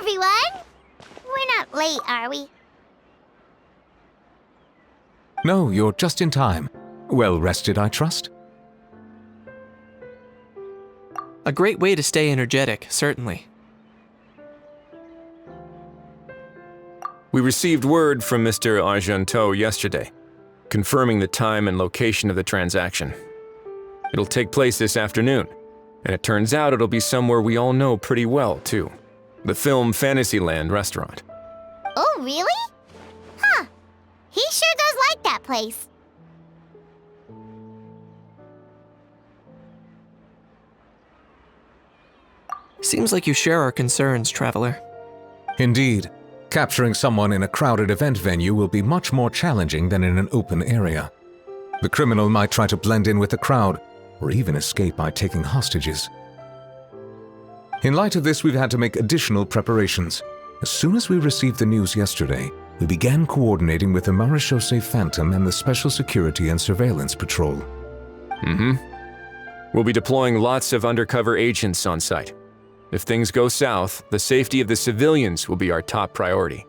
everyone! We're not late, are we? No, you're just in time. Well rested, I trust? A great way to stay energetic, certainly. We received word from Mr. Argenteau yesterday, confirming the time and location of the transaction. It'll take place this afternoon, and it turns out it'll be somewhere we all know pretty well, too. The Film Fantasyland restaurant. Oh, really? Huh. He sure does like that place. Seems like you share our concerns, Traveler. Indeed. Capturing someone in a crowded event venue will be much more challenging than in an open area. The criminal might try to blend in with the crowd, or even escape by taking hostages. In light of this, we've had to make additional preparations. As soon as we received the news yesterday, we began coordinating with the Marechaussee Phantom and the Special Security and Surveillance Patrol. We'll be deploying lots of undercover agents on site. If things go south, the safety of the civilians will be our top priority.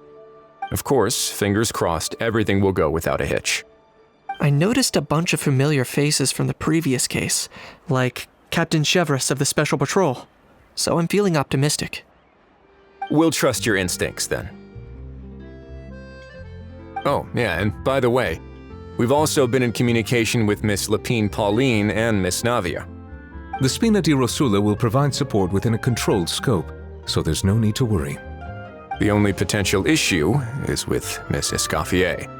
Of course, fingers crossed, everything will go without a hitch. I noticed a bunch of familiar faces from the previous case, like Captain Chevres of the Special Patrol, so I'm feeling optimistic. We'll trust your instincts, then. Oh, yeah, and by the way, we've also been in communication with Miss Lapine Pauline and Miss Navia. The Spina di Rosula will provide support within a controlled scope, so there's no need to worry. The only potential issue is with Miss Escoffier.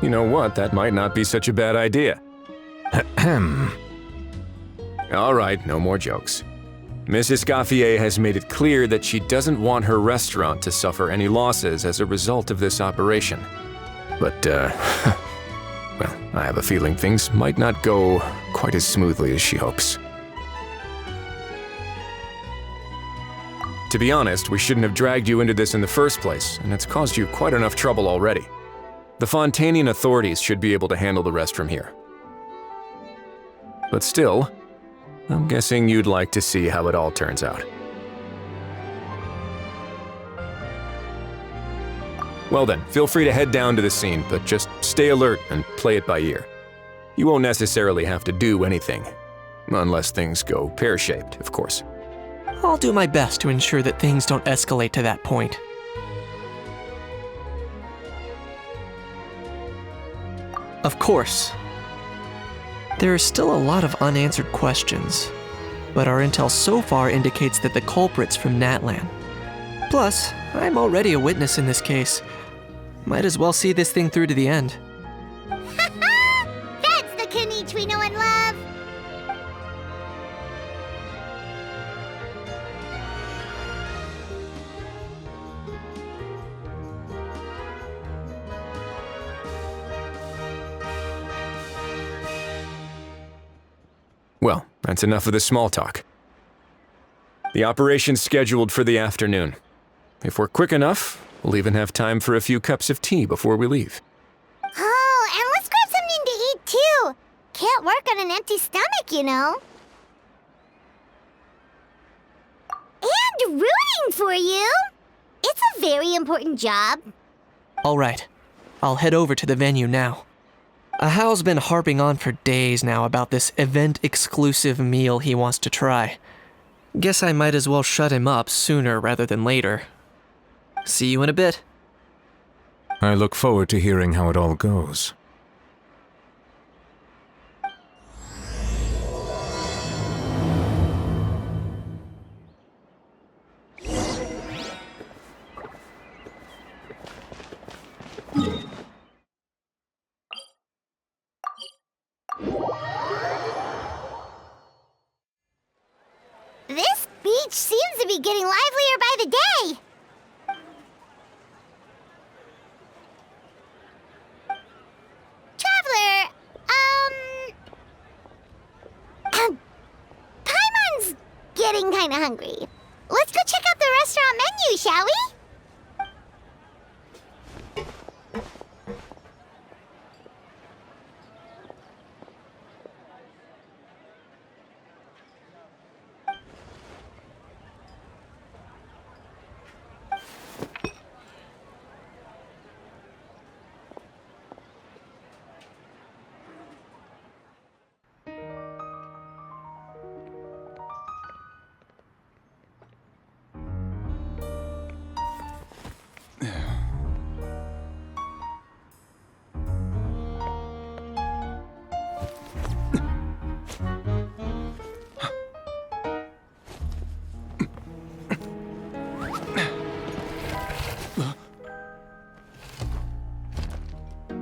You know what, that might not be such a bad idea. Ahem. All right, no more jokes. Miss Escoffier has made it clear that she doesn't want her restaurant to suffer any losses as a result of this operation. But, well, I have a feeling things might not go quite as smoothly as she hopes. To be honest, we shouldn't have dragged you into this in the first place, and it's caused you quite enough trouble already. The Fontanian authorities should be able to handle the rest from here. But still, I'm guessing you'd like to see how it all turns out. Well then, feel free to head down to the scene, but just stay alert and play it by ear. You won't necessarily have to do anything, unless things go pear-shaped, of course. I'll do my best to ensure that things don't escalate to that point. Of course. There are still a lot of unanswered questions, but our intel so far indicates that the culprit's from Natlan. Plus, I'm already a witness in this case. Might as well see this thing through to the end. That's the Kenichi we know and love! Well, that's enough of the small talk. The operation's scheduled for the afternoon. If we're quick enough, we'll even have time for a few cups of tea before we leave. Oh, and let's grab something to eat too! Can't work on an empty stomach, you know. And rooting for you! It's a very important job. All right, I'll head over to the venue now. Ahao's been harping on for days now about this event-exclusive meal he wants to try. Guess I might as well shut him up sooner rather than later. See you in a bit. I look forward to hearing how it all goes. This beach seems to be getting livelier by the day. Traveler, Paimon's getting kinda hungry. Let's go check out the restaurant menu, shall we?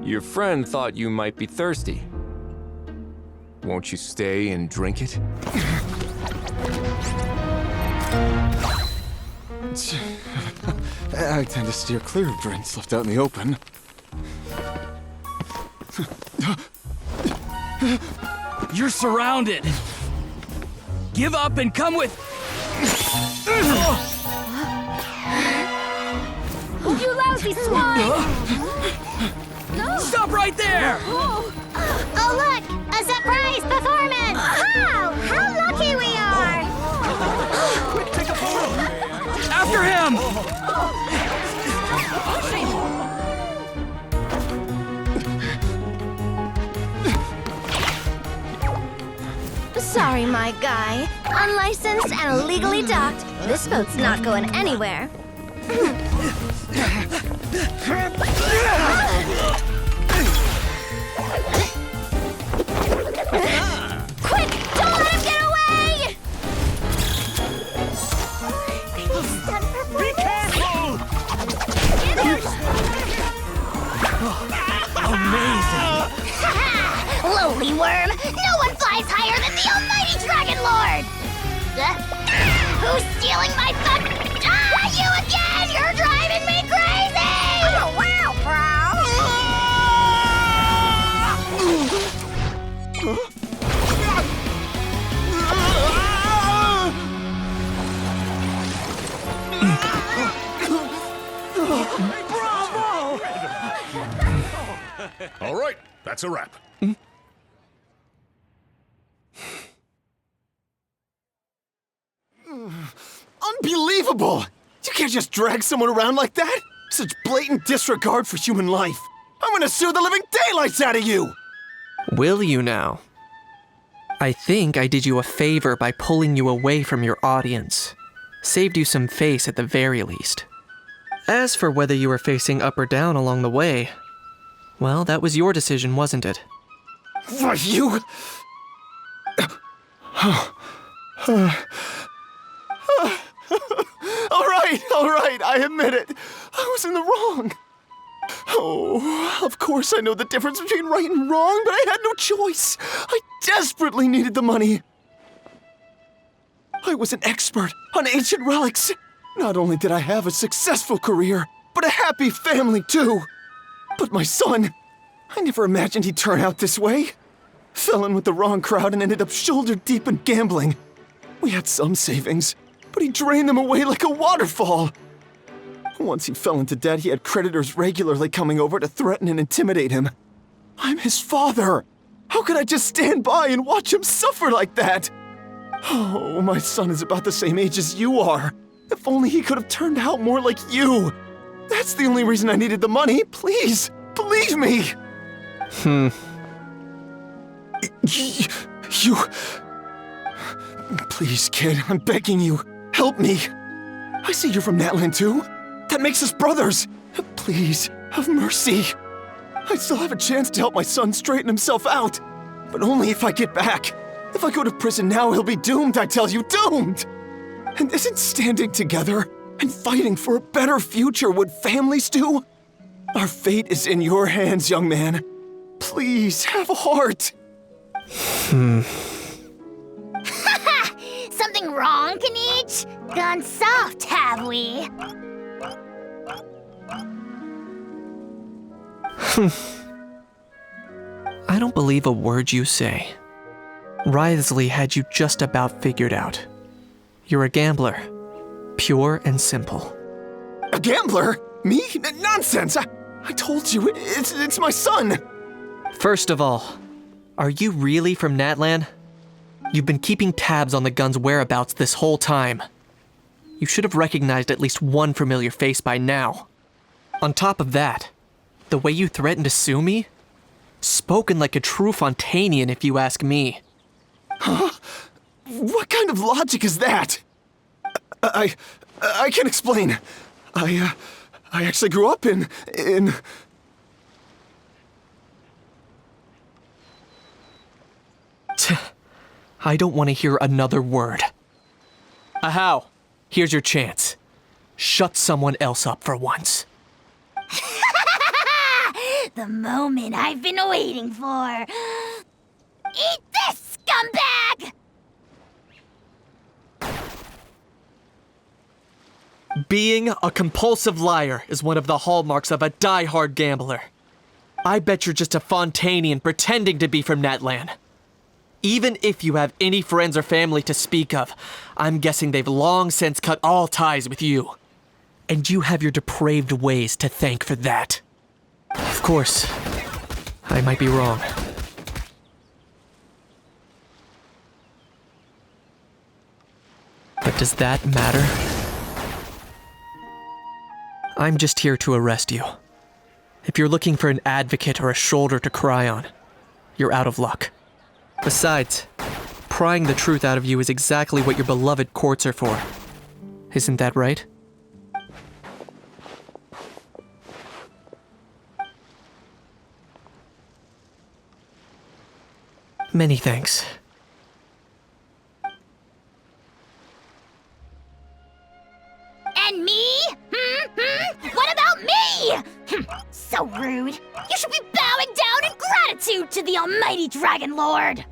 Your friend thought you might be thirsty. Won't you stay and drink it? I tend to steer clear of drinks left out in the open. You're surrounded. Give up and come with... You lousy swine! Stop right there! Oh, look! A surprise performance! Wow! How lucky we are! Quick, take a photo! After him! Sorry, my guy. Unlicensed and illegally docked. This boat's not going anywhere. Quick! Don't let him get away! Be careful! Amazing! Lowly worm! No one flies higher than the almighty Dragon Lord! Who's stealing my fun? Ah, you again! You're driving me crazy! Oh, wow, All right, that's a wrap. Unbelievable! You can't just drag someone around like that! Such blatant disregard for human life! I'm gonna sue the living daylights out of you! Will you now? I think I did you a favor by pulling you away from your audience. Saved you some face at the very least. As for whether you were facing up or down along the way, well, that was your decision, wasn't it? Why, you... All right, I admit it. I was in the wrong. Oh, of course I know the difference between right and wrong, but I had no choice. I desperately needed the money. I was an expert on ancient relics. Not only did I have a successful career, but a happy family too. But my son, I never imagined he'd turn out this way. Fell in with the wrong crowd and ended up shoulder deep in gambling. We had some savings, but he drained them away like a waterfall. Once he fell into debt, he had creditors regularly coming over to threaten and intimidate him. I'm his father. How could I just stand by and watch him suffer like that? Oh, my son is about the same age as you are. If only he could have turned out more like you. That's the only reason I needed the money. Please, believe me. You... Please, kid, I'm begging you. Help me. I see you're from Natlan too. That makes us brothers. Please, have mercy. I still have a chance to help my son straighten himself out. But only if I get back. If I go to prison now, he'll be doomed, I tell you, doomed! And isn't standing together and fighting for a better future what families do? Our fate is in your hands, young man. Please, have a heart. Something wrong, Kanich? Gone soft, have we? I don't believe a word you say. Wriothesley had you just about figured out. You're a gambler. Pure and simple. A gambler? Me? Nonsense! I told you, it's my son! First of all, are you really from Natlan? You've been keeping tabs on the gun's whereabouts this whole time. You should have recognized at least one familiar face by now. On top of that, the way you threatened to sue me? Spoken like a true Fontanian, if you ask me. Huh? What kind of logic is that? I can explain. I actually grew up in... I don't want to hear another word. Ahau, here's your chance. Shut someone else up for once. The moment I've been waiting for. Eat this, scumbag! Being a compulsive liar is one of the hallmarks of a die-hard gambler. I bet you're just a Fontanian pretending to be from Natlan. Even if you have any friends or family to speak of, I'm guessing they've long since cut all ties with you. And you have your depraved ways to thank for that. Of course, I might be wrong. But does that matter? I'm just here to arrest you. If you're looking for an advocate or a shoulder to cry on, you're out of luck. Besides, prying the truth out of you is exactly what your beloved courts are for. Isn't that right? Many thanks. And me? What about me? So rude. You should be bowing down in gratitude to the almighty Dragon Lord.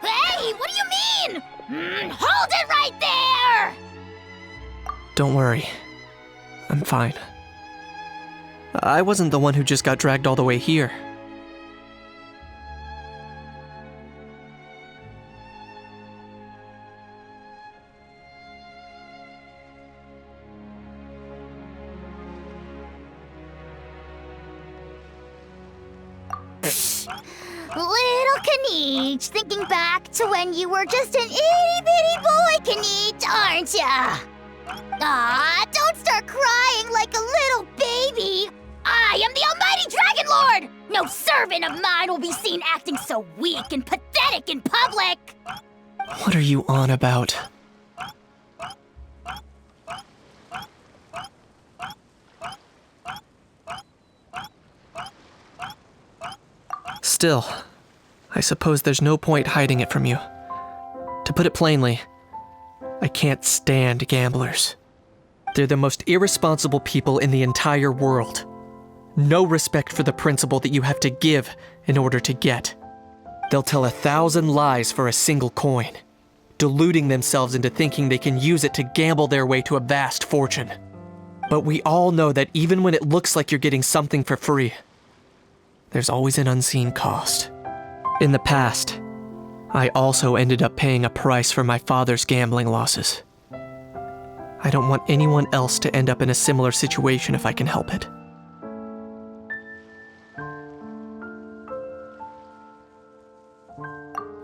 Hey, what do you mean? Hold it right there! Don't worry. I'm fine. I wasn't the one who just got dragged all the way here. Little Knight, thinking back to when you were just an itty-bitty boy, Knight, aren't ya? Aw, don't start crying like a little baby. I am the almighty Dragon Lord! No servant of mine will be seen acting so weak and pathetic in public! What are you on about? Still, I suppose there's no point hiding it from you. To put it plainly, I can't stand gamblers. They're the most irresponsible people in the entire world. No respect for the principle that you have to give in order to get. They'll tell 1,000 lies for a single coin, deluding themselves into thinking they can use it to gamble their way to a vast fortune. But we all know that even when it looks like you're getting something for free, there's always an unseen cost. In the past, I also ended up paying a price for my father's gambling losses. I don't want anyone else to end up in a similar situation if I can help it.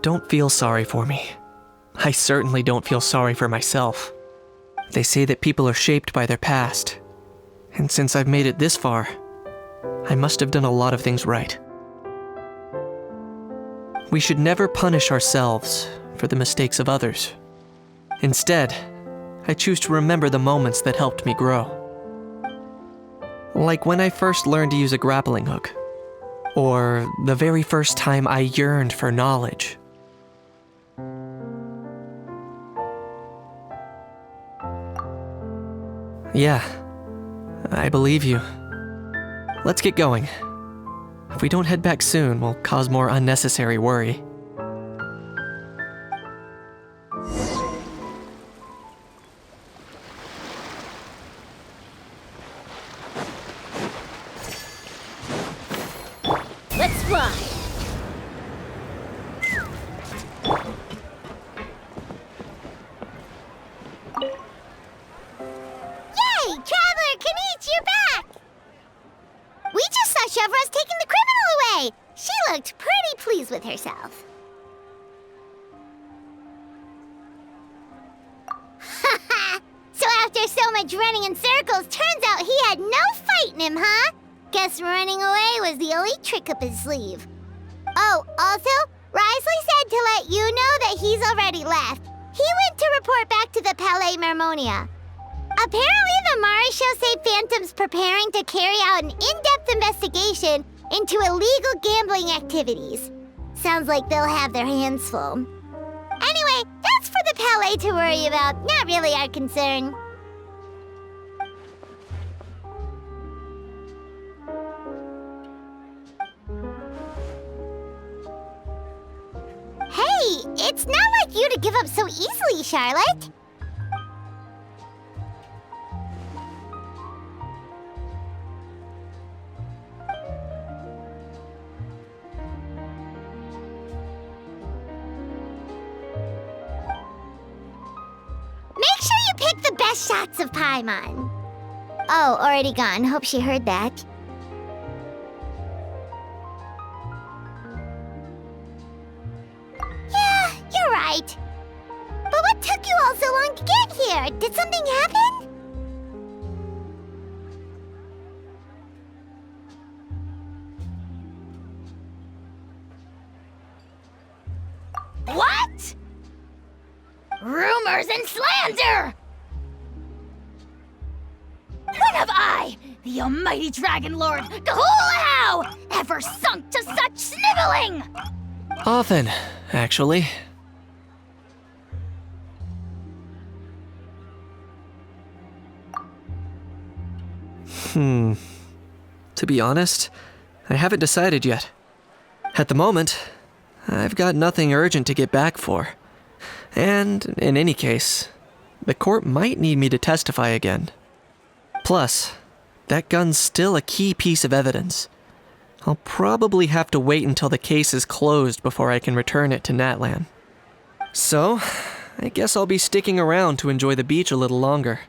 Don't feel sorry for me. I certainly don't feel sorry for myself. They say that people are shaped by their past, and since I've made it this far, I must have done a lot of things right. We should never punish ourselves for the mistakes of others. Instead, I choose to remember the moments that helped me grow. Like when I first learned to use a grappling hook, or the very first time I yearned for knowledge. Yeah, I believe you. Let's get going. If we don't head back soon, we'll cause more unnecessary worry. Let's fly. Yay! Traveler Knight, you're back! We just saw Chevro's taking the criminal away. She looked pretty pleased with herself. So after so much running in circles, turns out he had no fight in him, huh? Guess running away was the elite trick up his sleeve. Oh, also, Risley said to let you know that he's already left. He went to report back to the Palais Mermonia. Apparently, the Maréchaux say Phantom's preparing to carry out an in-depth investigation into illegal gambling activities. Sounds like they'll have their hands full. Anyway, that's for the Palais to worry about. Not really our concern. Hey, it's not like you to give up so easily, Charlotte. Make sure you pick the best shots of Paimon. Oh, already gone. Hope she heard that. Yeah, you're right. But what took you all so long to get here? Did something happen? What? Rumors and slander! When have I, the almighty Dragon Lord, Kahulahau, ever sunk to such sniveling? Often, actually. To be honest, I haven't decided yet. At the moment, I've got nothing urgent to get back for. And, in any case, the court might need me to testify again. Plus, that gun's still a key piece of evidence. I'll probably have to wait until the case is closed before I can return it to Natlan. So, I guess I'll be sticking around to enjoy the beach a little longer.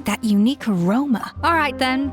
That unique aroma. All right, then.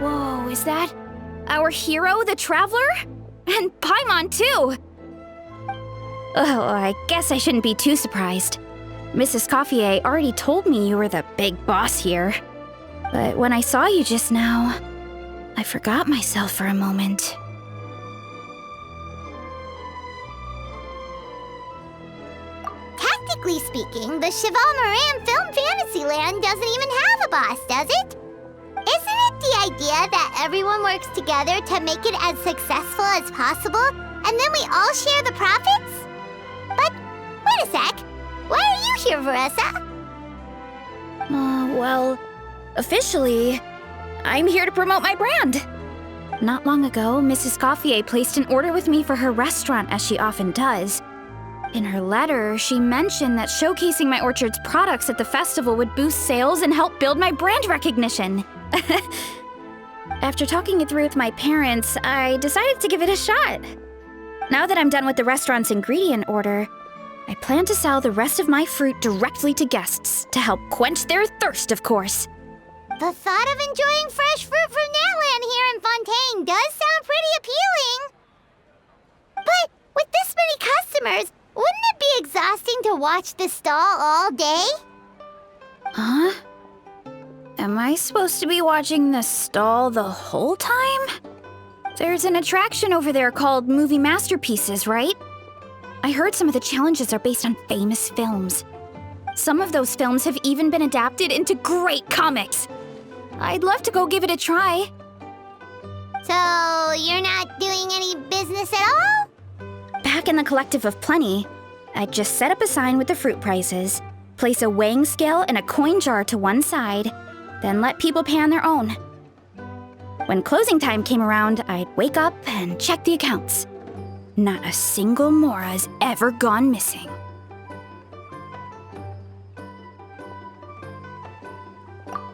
Whoa, is that our hero, the Traveler? And Paimon, too! Oh, I guess I shouldn't be too surprised. Mrs. Coiffier already told me you were the big boss here. But when I saw you just now, I forgot myself for a moment. Technically speaking, the Cheval Moran Film Fantasyland doesn't even have a boss, does it? Isn't it the idea that everyone works together to make it as successful as possible, and then we all share the profits? But, wait a sec. Why are you here, Veressa? Well, officially, I'm here to promote my brand. Not long ago, Mrs. Coiffier placed an order with me for her restaurant, as she often does. In her letter, she mentioned that showcasing my orchard's products at the festival would boost sales and help build my brand recognition. After talking it through with my parents, I decided to give it a shot. Now that I'm done with the restaurant's ingredient order, I plan to sell the rest of my fruit directly to guests to help quench their thirst, of course. The thought of enjoying fresh fruit from Natland here in Fontaine does sound pretty appealing. But with this many customers, wouldn't it be exhausting to watch the stall all day? Huh? Am I supposed to be watching the stall the whole time? There's an attraction over there called Movie Masterpieces, right? I heard some of the challenges are based on famous films. Some of those films have even been adapted into great comics. I'd love to go give it a try. So, you're not doing any business at all? Back in the Collective of Plenty, I'd just set up a sign with the fruit prices, place a weighing scale and a coin jar to one side, then let people pay on their own. When closing time came around, I'd wake up and check the accounts. Not a single Mora's ever gone missing.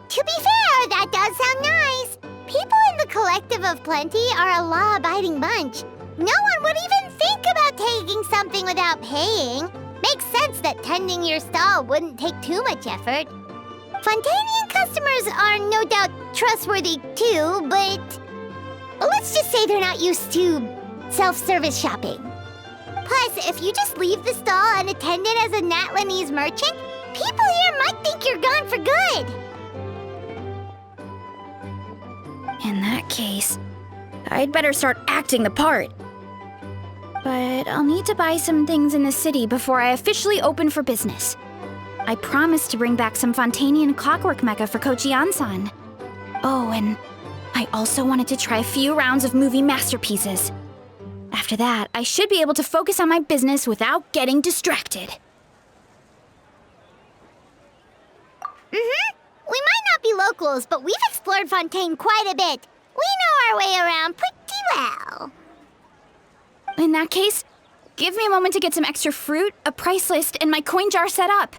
To be fair, that does sound nice. People in the Collective of Plenty are a law-abiding bunch. No one would even think about taking something without paying. Makes sense that tending your stall wouldn't take too much effort. Fontanian customers are no doubt trustworthy too, but let's just say they're not used to self-service shopping. Plus, if you just leave the stall unattended as a Natlanese merchant, people here might think you're gone for good. In that case, I'd better start acting the part. But I'll need to buy some things in the city before I officially open for business. I promised to bring back some Fontanian clockwork mecha for Kochi-an-san. Oh, and I also wanted to try a few rounds of movie masterpieces. After that, I should be able to focus on my business without getting distracted. We might not be locals, but we've explored Fontaine quite a bit. We know our way around pretty well. In that case, give me a moment to get some extra fruit, a price list, and my coin jar set up.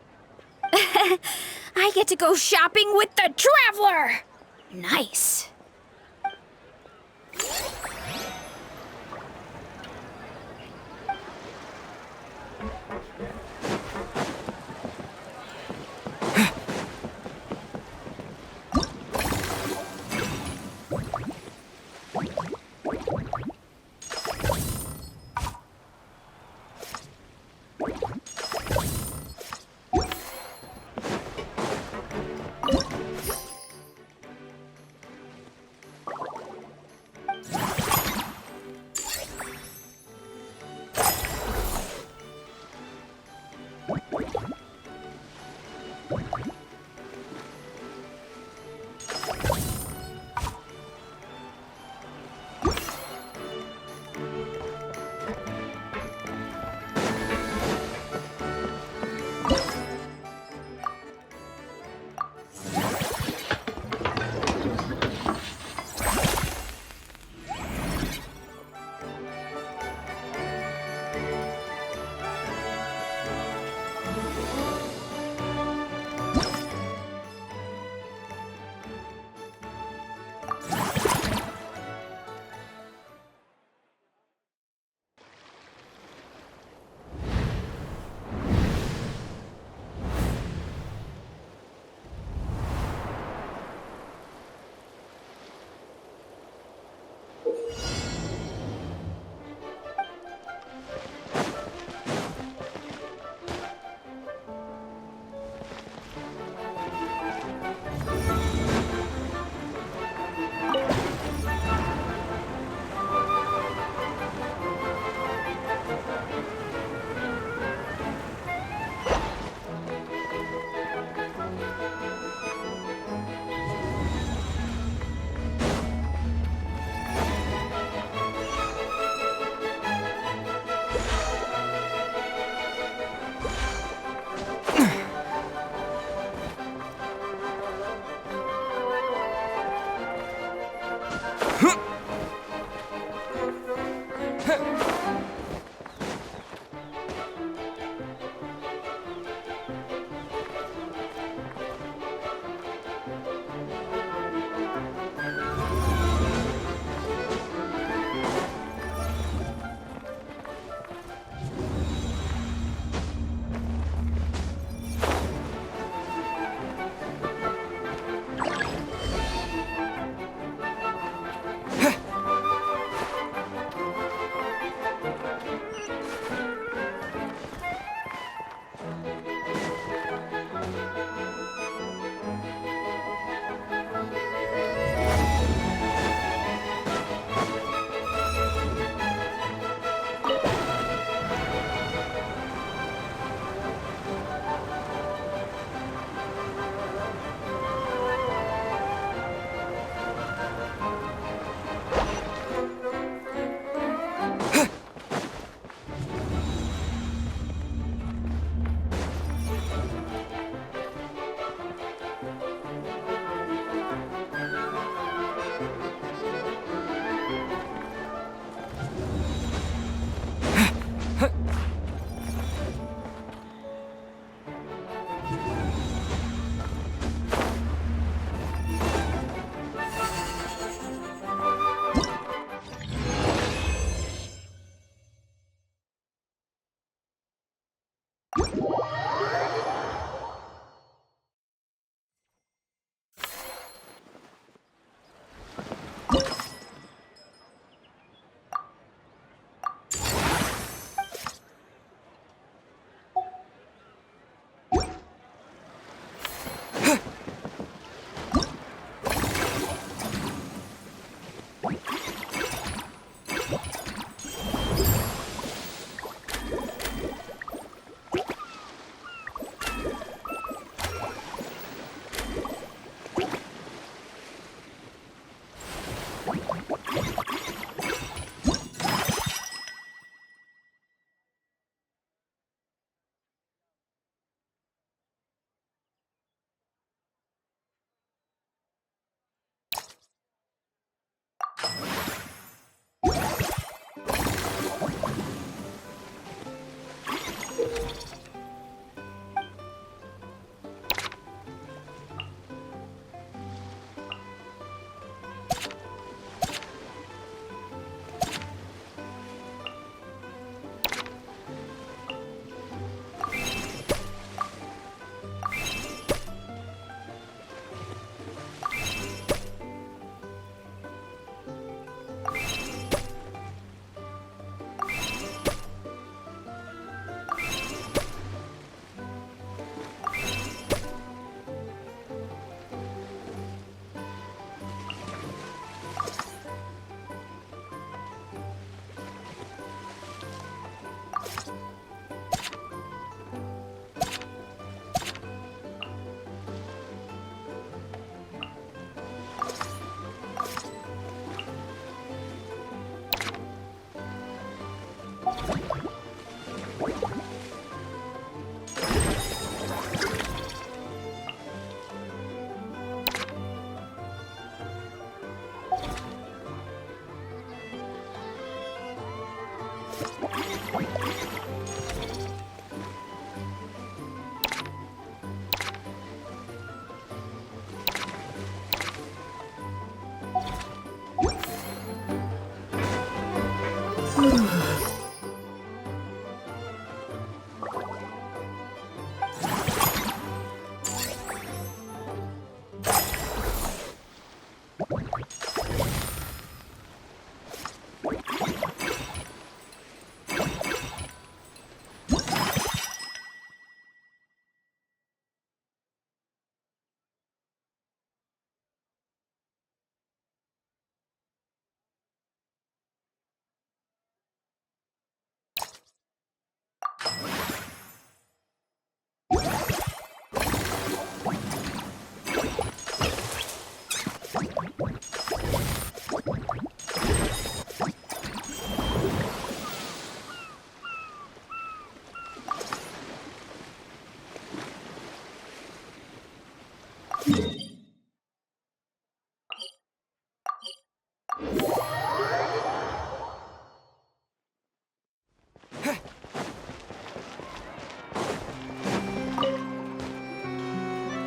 I get to go shopping with the Traveler! Nice.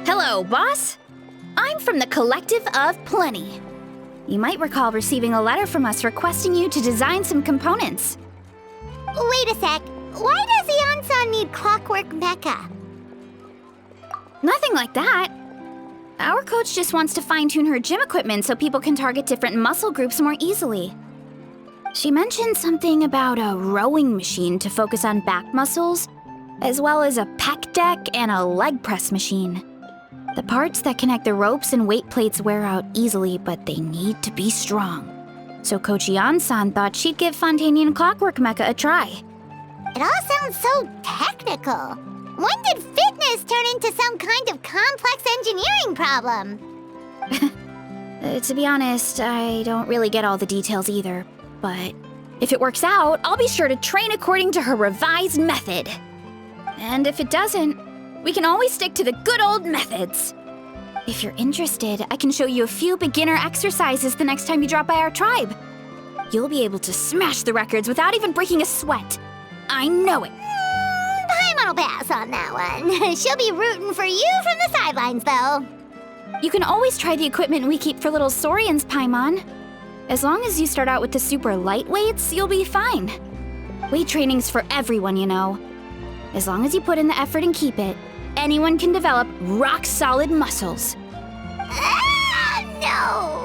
Hello, boss. I'm from the Collective of Plenty. You might recall receiving a letter from us requesting you to design some components. Wait a sec. Why does Eon-san need clockwork mecha? Nothing like that. Our coach just wants to fine-tune her gym equipment so people can target different muscle groups more easily. She mentioned something about a rowing machine to focus on back muscles, as well as a pec deck and a leg press machine. The parts that connect the ropes and weight plates wear out easily, but they need to be strong. So Coach Eon-san thought she'd give Fontanian Clockwork Mecha a try. It all sounds so technical. When did fitness turn into some kind of complex engineering problem? To be honest, I don't really get all the details either. But if it works out, I'll be sure to train according to her revised method. And if it doesn't, we can always stick to the good old methods. If you're interested, I can show you a few beginner exercises the next time you drop by our tribe. You'll be able to smash the records without even breaking a sweat. I know it. Paimon'll pass on that one. She'll be rooting for you from the sidelines, though. You can always try the equipment we keep for little Saurians, Paimon. As long as you start out with the super light weights, you'll be fine. Weight training's for everyone, you know. As long as you put in the effort and keep it, anyone can develop rock-solid muscles. No!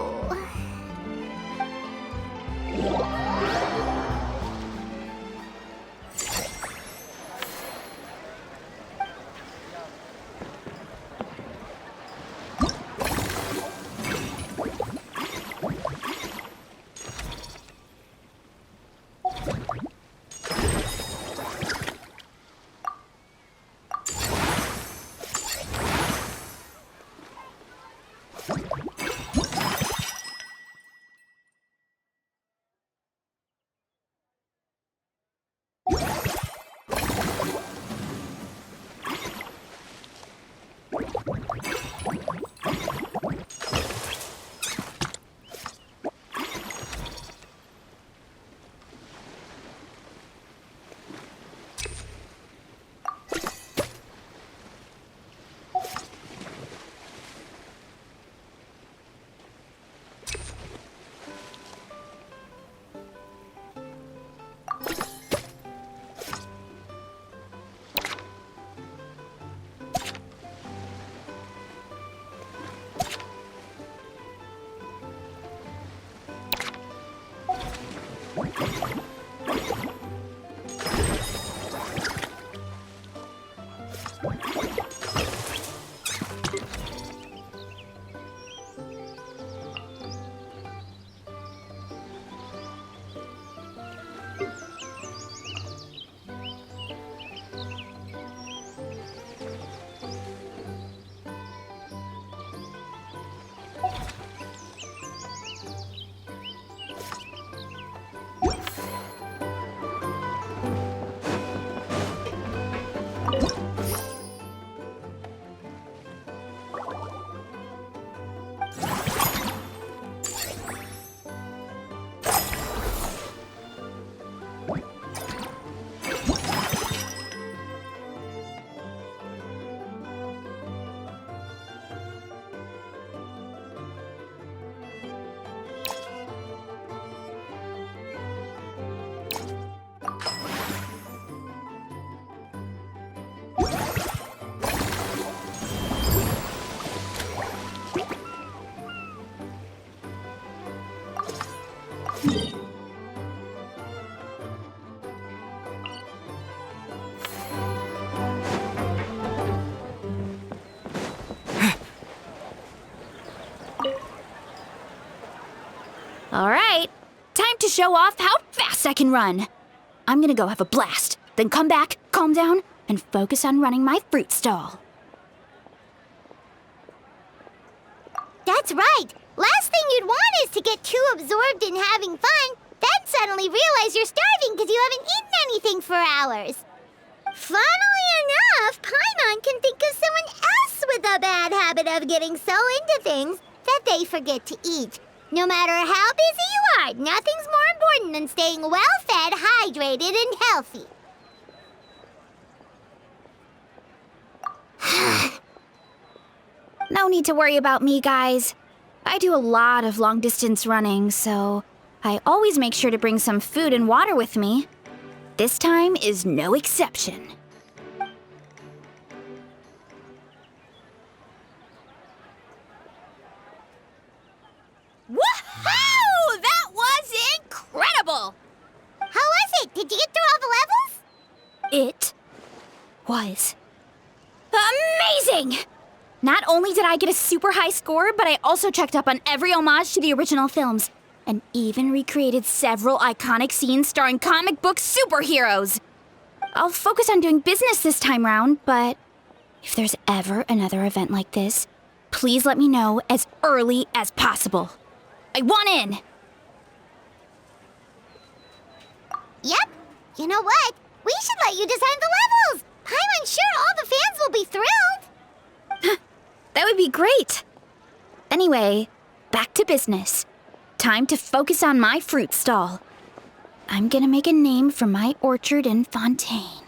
All right, time to show off how fast I can run. I'm gonna go have a blast, then come back, calm down, and focus on running my fruit stall. That's right. Last thing you'd want is to get too absorbed in having fun, then suddenly realize you're starving because you haven't eaten anything for hours. Funnily enough, Paimon can think of someone else with a bad habit of getting so into things that they forget to eat. No matter how busy you are, nothing's more important than staying well-fed, hydrated, and healthy. No need to worry about me, guys. I do a lot of long-distance running, so I always make sure to bring some food and water with me. This time is no exception. Woohoo! That was incredible! How was it? Did you get through all the levels? It was amazing! Not only did I get a super high score, but I also checked up on every homage to the original films, and even recreated several iconic scenes starring comic book superheroes. I'll focus on doing business this time round, but if there's ever another event like this, please let me know as early as possible. I want in! Yep. You know what? We should let you design the levels! I'm sure all the fans will be thrilled! That would be great! Anyway, back to business. Time to focus on my fruit stall. I'm gonna make a name for my orchard and fontaine.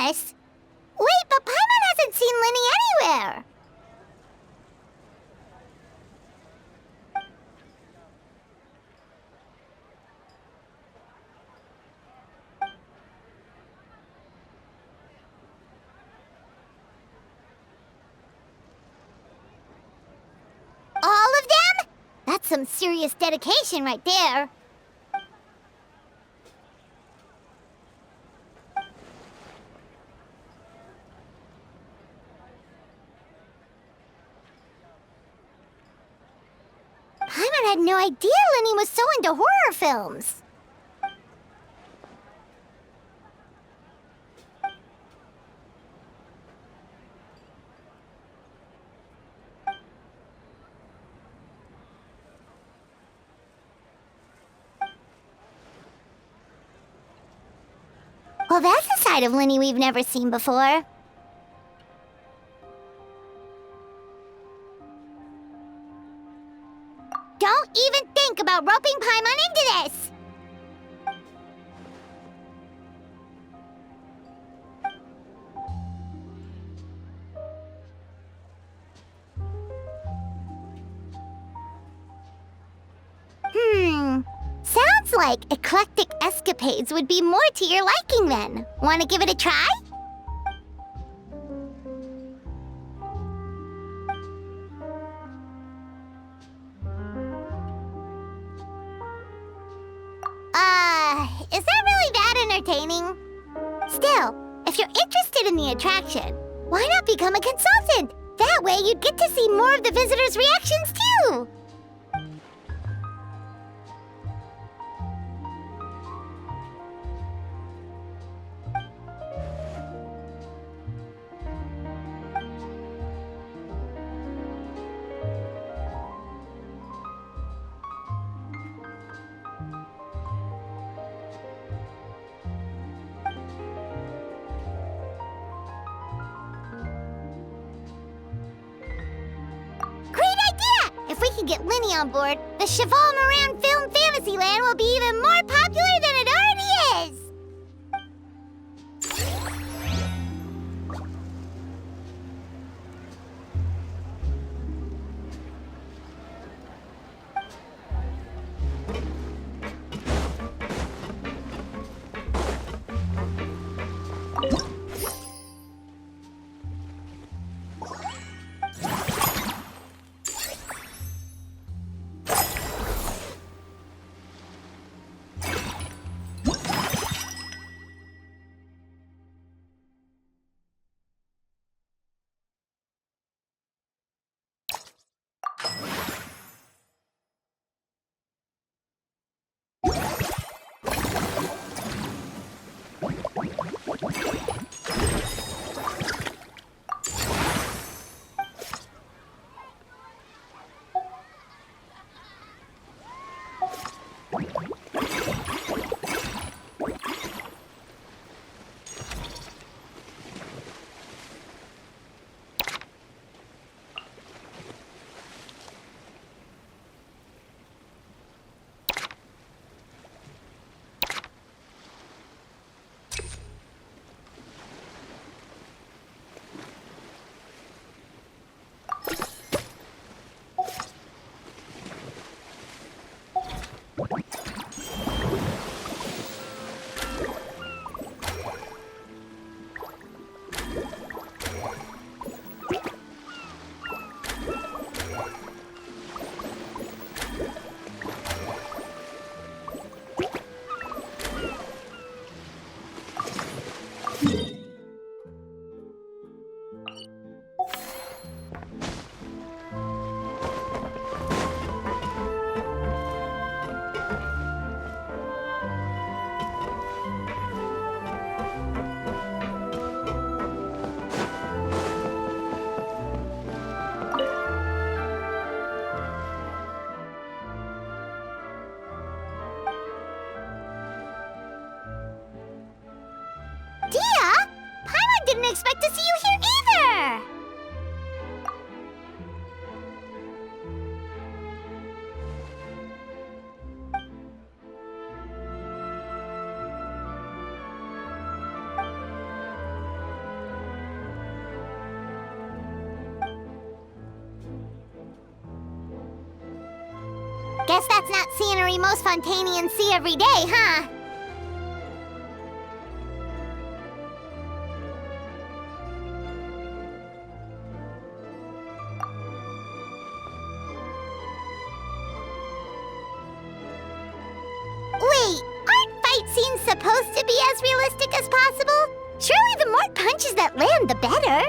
Us? Wait, but Paimon hasn't seen Linny anywhere! All of them? That's some serious dedication right there. Paimon had no idea Linny was so into horror films. Well, that's a side of Linny we've never seen before. Don't even think about roping Paimon into this! Sounds like eclectic escapades would be more to your liking then. Want to give it a try? Is that really that entertaining? Still, if you're interested in the attraction, why not become a consultant? That way you'd get to see more of the visitors' reactions too! If we can get Linny on board, the Cheval Moran Film Fantasyland will be even more popular than it already is! didn't expect to see you here either! Guess that's not scenery most Fontanians see every day, huh? Wait, aren't fight scenes supposed to be as realistic as possible? Surely the more punches that land, the better.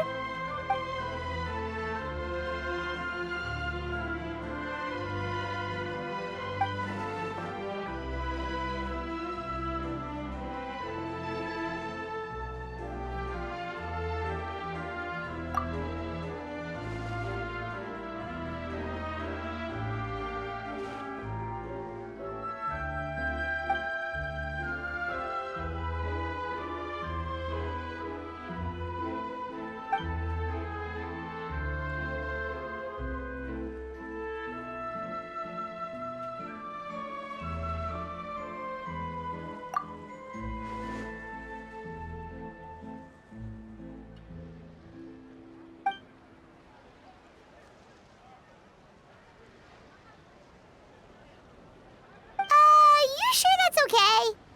You sure that's okay?